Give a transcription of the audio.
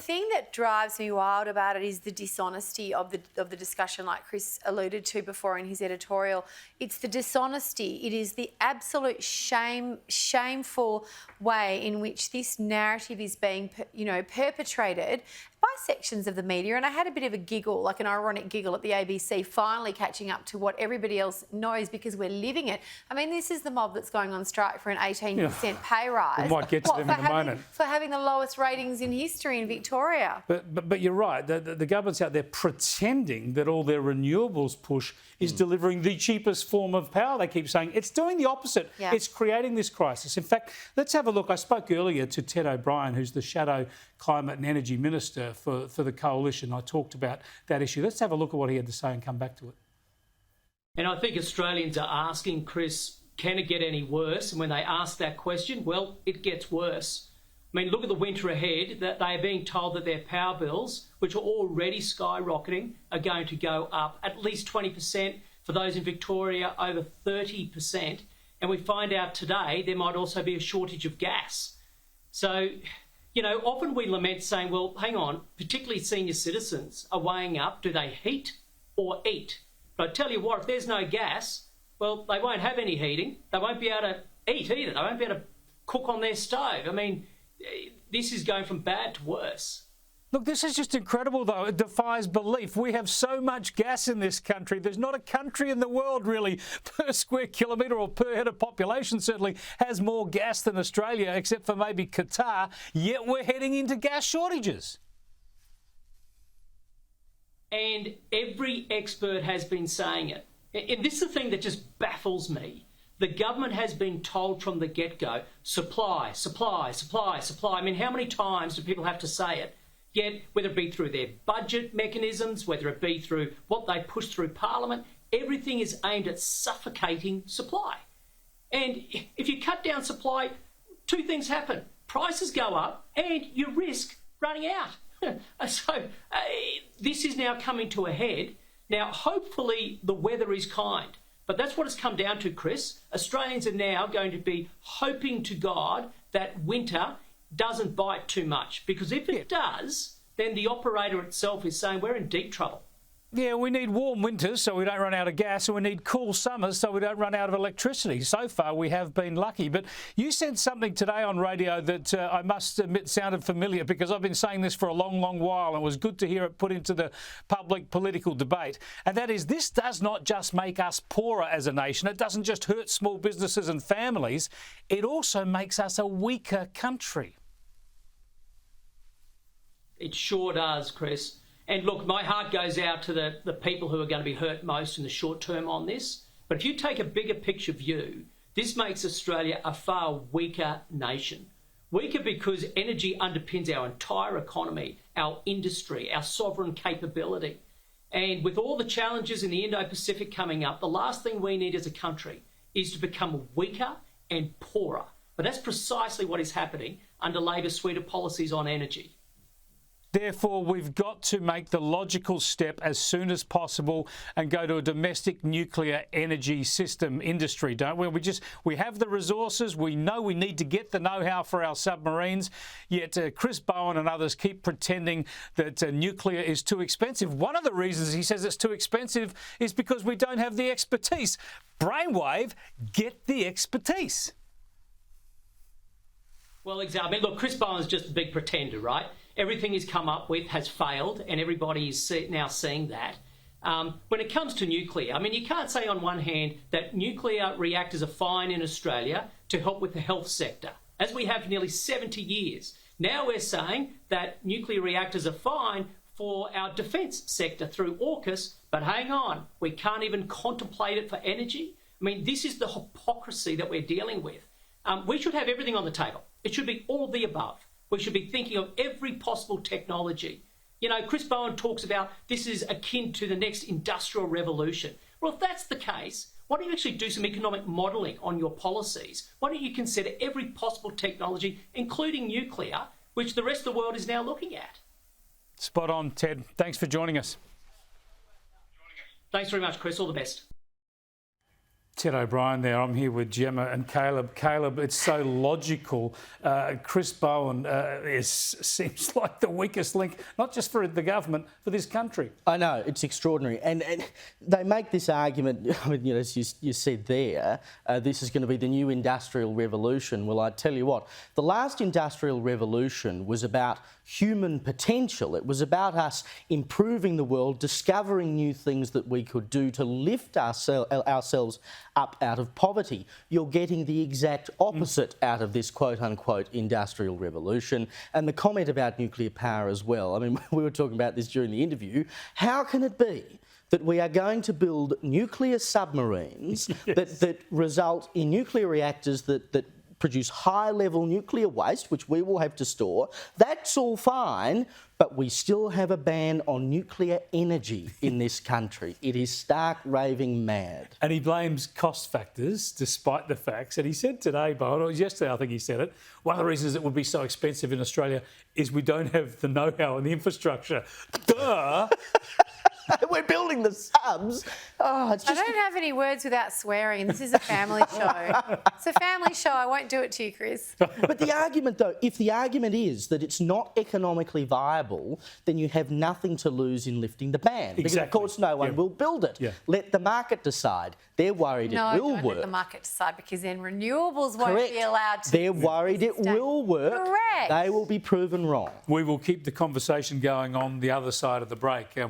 thing that drives me wild about it is the dishonesty of the discussion, like Chris alluded to before in his editorial. It's the dishonesty. It is the absolute shameful way in which this narrative is being, perpetrated by sections of the media. And I had a bit of a giggle, like an ironic giggle at the ABC, finally catching up to what everybody else knows because we're living it. I mean, this is the mob that's going on strike for an 18% pay rise. We might get to them in a moment. For having the lowest ratings in history in Victoria. But you're right. The government's out there pretending that all their renewables push is delivering the cheapest form of power. They keep saying it's doing the opposite. Yeah. It's creating this crisis. In fact, let's have a look. I spoke earlier to Ted O'Brien, who's the Shadow Climate and Energy Minister for the Coalition. I talked about that issue. Let's have a look at what he had to say and come back to it. And I think Australians are asking, Chris, can it get any worse? And when they ask that question, well, it gets worse. I mean, look at the winter ahead, that they are being told that their power bills, which are already skyrocketing, are going to go up at least 20%. For those in Victoria, over 30%. And we find out today there might also be a shortage of gas. So, often we lament saying, well, hang on, particularly senior citizens are weighing up, do they heat or eat? But I tell you what, if there's no gas, well, they won't have any heating. They won't be able to eat either. They won't be able to cook on their stove. I mean, this is going from bad to worse. Look, this is just incredible, though. It defies belief. We have so much gas in this country. There's not a country in the world, really, per square kilometre or per head of population, certainly, has more gas than Australia, except for maybe Qatar, yet we're heading into gas shortages. And every expert has been saying it. And this is the thing that just baffles me. The government has been told from the get-go, supply, supply, supply, supply. I mean, how many times do people have to say it? Yet, whether it be through their budget mechanisms, whether it be through what they push through Parliament, everything is aimed at suffocating supply. And if you cut down supply, two things happen. Prices go up and you risk running out. This is now coming to a head. Now, hopefully the weather is kind. But that's what it's come down to, Chris. Australians are now going to be hoping to God that winter doesn't bite too much, because if it does, then the operator itself is saying we're in deep trouble. Yeah, we need warm winters so we don't run out of gas, and we need cool summers so we don't run out of electricity. So far, we have been lucky. But you said something today on radio that I must admit sounded familiar, because I've been saying this for a long, long while, and it was good to hear it put into the public political debate. And that is, this does not just make us poorer as a nation. It doesn't just hurt small businesses and families. It also makes us a weaker country. It sure does, Chris. And look, my heart goes out to the people who are going to be hurt most in the short term on this. But if you take a bigger picture view, this makes Australia a far weaker nation. Weaker because energy underpins our entire economy, our industry, our sovereign capability. And with all the challenges in the Indo-Pacific coming up, the last thing we need as a country is to become weaker and poorer. But that's precisely what is happening under Labor's suite of policies on energy. Therefore, we've got to make the logical step as soon as possible and go to a domestic nuclear energy system industry, don't we? We have the resources. We know we need to get the know-how for our submarines. Yet Chris Bowen and others keep pretending that nuclear is too expensive. One of the reasons he says it's too expensive is because we don't have the expertise. Brainwave, get the expertise. Well, exactly. I mean, look, Chris Bowen's just a big pretender, right? Everything he's come up with has failed, and everybody is now seeing that. When it comes to nuclear, I mean, you can't say on one hand that nuclear reactors are fine in Australia to help with the health sector, as we have for nearly 70 years. Now we're saying that nuclear reactors are fine for our defence sector through AUKUS, but hang on, we can't even contemplate it for energy. I mean, this is the hypocrisy that we're dealing with. We should have everything on the table. It should be all of the above. We should be thinking of every possible technology. You know, Chris Bowen talks about this is akin to the next industrial revolution. Well, if that's the case, why don't you actually do some economic modelling on your policies? Why don't you consider every possible technology, including nuclear, which the rest of the world is now looking at? Spot on, Ted. Thanks for joining us. Thanks very much, Chris. All the best. Ted O'Brien there. I'm here with Gemma and Caleb. Caleb, it's so logical. Chris Bowen seems like the weakest link, not just for the government, for this country. I know, it's extraordinary. And they make this argument, I mean, as you said there, this is going to be the new industrial revolution. Well, I tell you what, the last industrial revolution was about human potential. It was about us improving the world, discovering new things that we could do to lift ourselves up out of poverty. You're getting the exact opposite out of this quote-unquote industrial revolution. And the comment about nuclear power as well. I mean, we were talking about this during the interview. How can it be that we are going to build nuclear submarines that result in nuclear reactors that produce high-level nuclear waste, which we will have to store? That's all fine, but we still have a ban on nuclear energy in this country. It is stark raving mad. And he blames cost factors despite the facts. And he said today, Bowen, or it was yesterday I think he said it, one of the reasons it would be so expensive in Australia is we don't have the know-how and the infrastructure. Duh! We're building the subs. Oh, it's just... I don't have any words without swearing. This is a family show. It's a family show. I won't do it to you, Chris. But the argument, though, if the argument is that it's not economically viable, then you have nothing to lose in lifting the ban. Because, of course, no one will build it. Yeah. Let the market decide. They're worried it will don't work. let the market decide, because then renewables won't be allowed to. They're worried it will work. Correct. They will be proven wrong. We will keep the conversation going on the other side of the break.